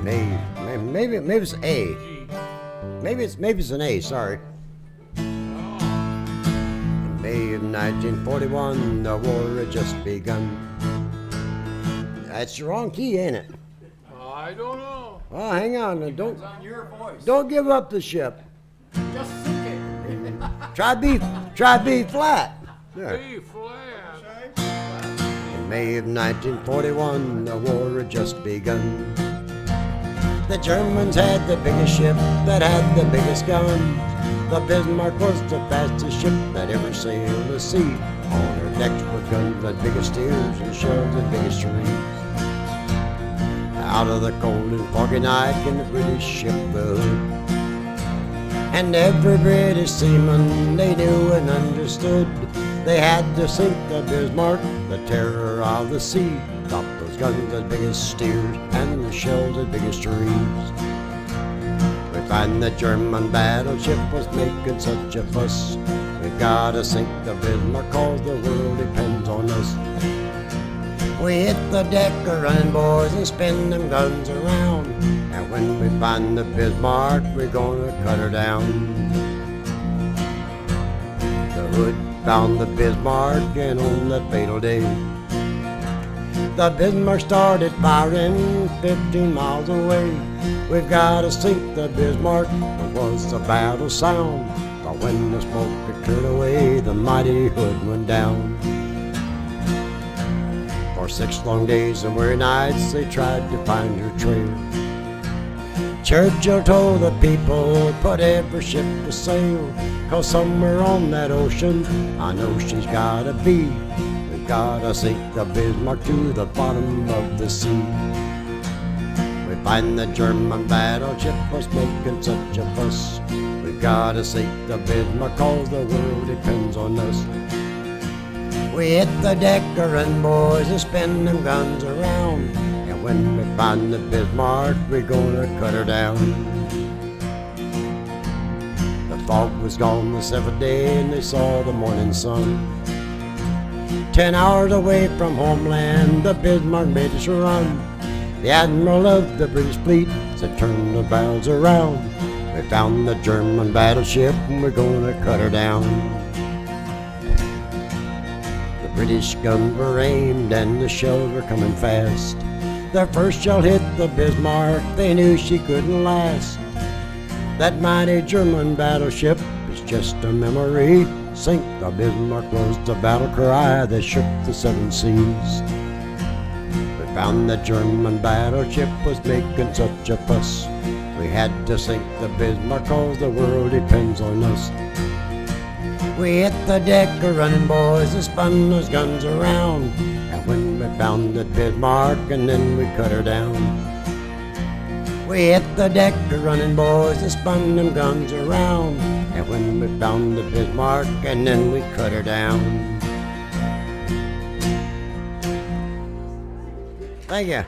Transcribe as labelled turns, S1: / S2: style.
S1: Maybe it's A. Maybe it's an A. Sorry. In May of 1941, the war had just begun. That's the wrong key, ain't it?
S2: I don't know.
S1: Oh, hang on.
S3: It's on your voice.
S1: Don't give up the ship.
S3: Just sink it.
S1: Try B flat. There.
S2: B flat.
S1: In May of 1941, the war had just begun. The Germans had the biggest ship that had the biggest guns. The Bismarck was the fastest ship that ever sailed the sea. On her decks were guns the biggest steers and shells the biggest trees. Out of the cold and foggy night came the British ship the Hood. And every British seaman they knew and understood they had to sink the Bismarck, the terror of the sea. Drop those guns as big as steers and the shells as big as trees. We find the German battleship was making such a fuss. We gotta sink the Bismarck cause the world depends on us. We hit the deck a-running, boys, and spin them guns around. And when we find the Bismarck, we're gonna cut her down. The Hood found the Bismarck, and on that fatal day, the Bismarck started firing 15 miles away. We've gotta sink the Bismarck, it was the battle sound. But when the smoke had cleared away, the mighty Hood went down. For 6 long days and weary nights they tried to find her trail. Churchill told the people, put every ship to sail, cause somewhere on that ocean I know she's gotta be. We gotta sink the Bismarck to the bottom of the sea. We find the German battleship was making such a fuss. We gotta sink the Bismarck cause the world depends on us. We hit the deck a-run, boys, and spin them guns around. And when we find the Bismarck, we're gonna cut her down. The fog was gone the 7th day, and they saw the morning sun. 10 hours away from homeland, the Bismarck made us run. The admiral of the British fleet said, turn the bows around. We found the German battleship, and we're gonna cut her down. British guns were aimed and the shells were coming fast. Their first shell hit the Bismarck, they knew she couldn't last. That mighty German battleship is just a memory. Sink the Bismarck was the battle cry that shook the 7 seas. We found the German battleship was making such a fuss. We had to sink the Bismarck cause the world depends on us. We hit the deck a-running, boys, and spun those guns around. And when we found the Bismarck, and then we cut her down. We hit the deck a-running, boys, and spun them guns around. And when we found the Bismarck, and then we cut her down. Thank you.